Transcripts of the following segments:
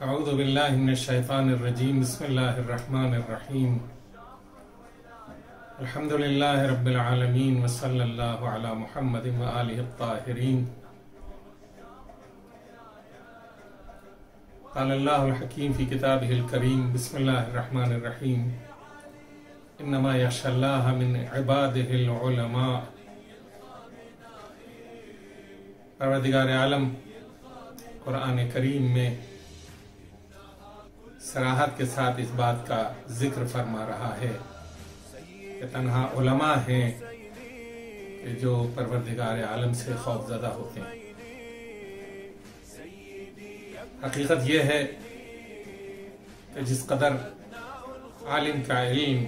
اعوذ باللہ من الشیطان الرجیم بسم اللہ الرحمن الرحیم الحمدللہ رب العالمین وصلی اللہ علی محمد وآلہ الطاہرین قال اللہ الحکیم فی کتابہ الکریم بسم اللہ الرحمن الرحیم انما یخشی اللہ من عبادہ العلماء۔ پروردگار عالم قرآن کریم میں صراحت کے ساتھ اس بات کا ذکر فرما رہا ہے کہ تنہا علماء ہیں کہ جو پروردگار عالم سے خوف زدہ ہوتے ہیں۔ حقیقت یہ ہے کہ جس قدر عالم کا علم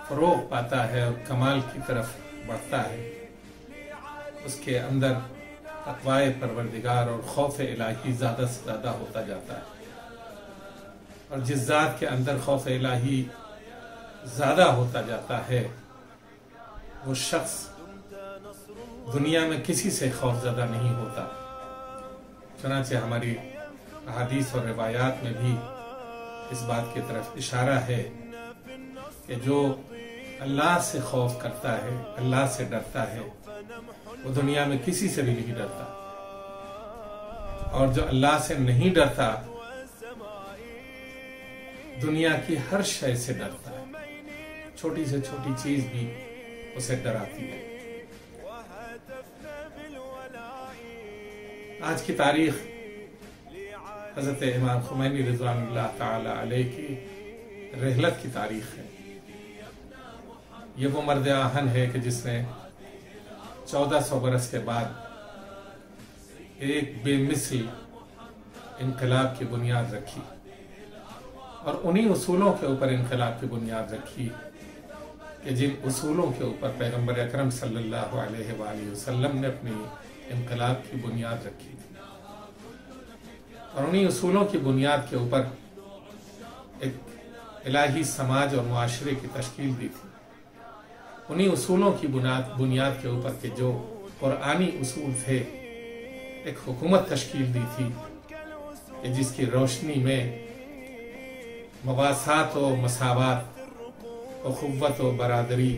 فروغ پاتا ہے اور کمال کی طرف بڑھتا ہے، اس کے اندر تقوی پروردگار اور خوف الہی زیادہ سے زیادہ ہوتا جاتا ہے، اور جس ذات کے اندر خوف الہی زیادہ ہوتا جاتا ہے وہ شخص دنیا میں کسی سے خوف زدہ نہیں ہوتا۔ چنانچہ ہماری احادیث اور روایات میں بھی اس بات کی طرف اشارہ ہے کہ جو اللہ سے خوف کرتا ہے، اللہ سے ڈرتا ہے، وہ دنیا میں کسی سے بھی نہیں ڈرتا، اور جو اللہ سے نہیں ڈرتا دنیا کی ہر شے سے ڈرتا ہے، چھوٹی سے چھوٹی چیز بھی اسے ڈراتی ہے۔ آج کی تاریخ حضرت امام خمینی رضوان اللہ تعالی علیہ کی رحلت کی تاریخ ہے۔ یہ وہ مرد آہن ہے کہ جس نے 1400 برس کے بعد ایک بے مثل انقلاب کی بنیاد رکھی، اور انہی اصولوں کے اوپر انقلاب کی بنیاد رکھی کہ جن اصولوں کے اوپر پیغمبر اکرم صلی اللہ علیہ وآلہ وسلم نے اپنی انقلاب کی بنیاد رکھی تھی، اور انہی اصولوں کی بنیاد کے اوپر ایک الہی سماج اور معاشرے کی تشکیل دی تھی۔ انہی اصولوں کی بنیاد کے اوپر کہ جو قرآنی اصول تھے، ایک حکومت تشکیل دی تھی کہ جس کی روشنی میں مواسات و مساوات، اخوت و برادری،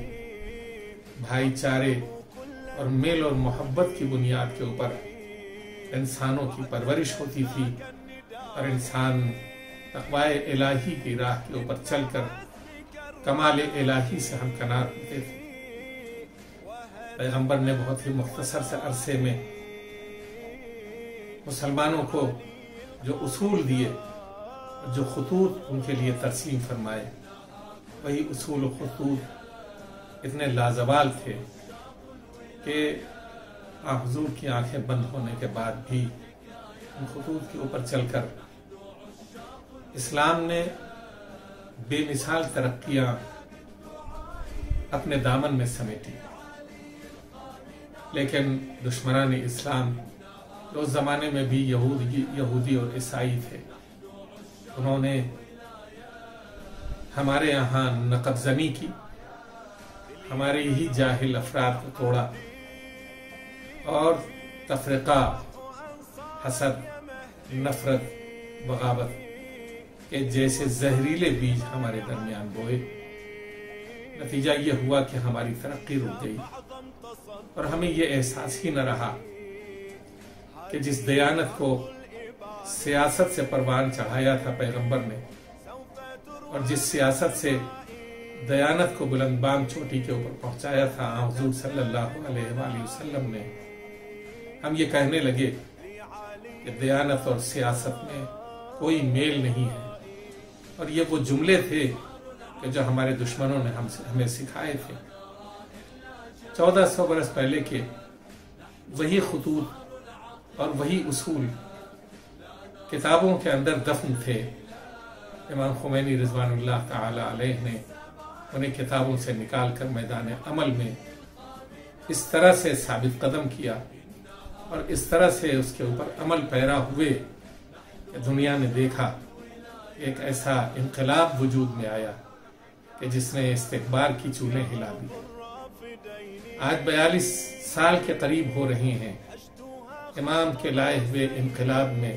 بھائی چارے اور میل اور محبت کی بنیاد کے اوپر انسانوں کی پرورش ہوتی تھی، اور انسان تقوی الہی کی راہ کے اوپر چل کر کمال الہی سے ہمکنار ہوتے تھے۔ پیغمبر نے بہت ہی مختصر سے عرصے میں مسلمانوں کو جو اصول دیے، جو خطوط ان کے لیے ترسیم فرمائے، وہی اصول و خطوط اتنے لازوال تھے کہ حضور کی آنکھیں بند ہونے کے بعد بھی ان خطوط کے اوپر چل کر اسلام نے بے مثال ترقیاں اپنے دامن میں سمیٹی۔ لیکن دشمنان اسلام جو اس زمانے میں بھی یہودی اور عیسائی تھے، انہوں نے ہمارے یہاں نقب زنی کی، ہمارے ہی جاہل افراد کو توڑا، اور تفرقہ، حسد، نفرت، بغاوت کے جیسے زہریلے بیج ہمارے درمیان بوئے۔ نتیجہ یہ ہوا کہ ہماری ترقی رک گئی، اور ہمیں یہ احساس ہی نہ رہا کہ جس دیانت کو سیاست سے پروان چڑھایا تھا پیغمبر نے، اور جس سیاست سے دیانت کو بلند بام چوٹی کے اوپر پہنچایا تھا حضور صلی اللہ علیہ وآلہ وسلم نے، ہم یہ کہنے لگے کہ دیانت اور سیاست میں کوئی میل نہیں ہے۔ اور یہ وہ جملے تھے کہ جو ہمارے دشمنوں نے ہمیں سکھائے تھے۔ 1400 برس پہلے کے وہی خطوط اور وہی اصول کتابوں کے اندر دفن تھے۔ امام خمینی رضوان اللہ تعالی علیہ نے انہیں کتابوں سے نکال کر میدان عمل میں اس طرح سے ثابت قدم کیا، اور اس طرح سے اس کے اوپر عمل پیرا ہوئے کہ دنیا نے دیکھا ایک ایسا انقلاب وجود میں آیا کہ جس نے استکبار کی چولیں ہلا دی۔ آج 42 سال کے قریب ہو رہے ہیں امام کے لائے ہوئے انقلاب میں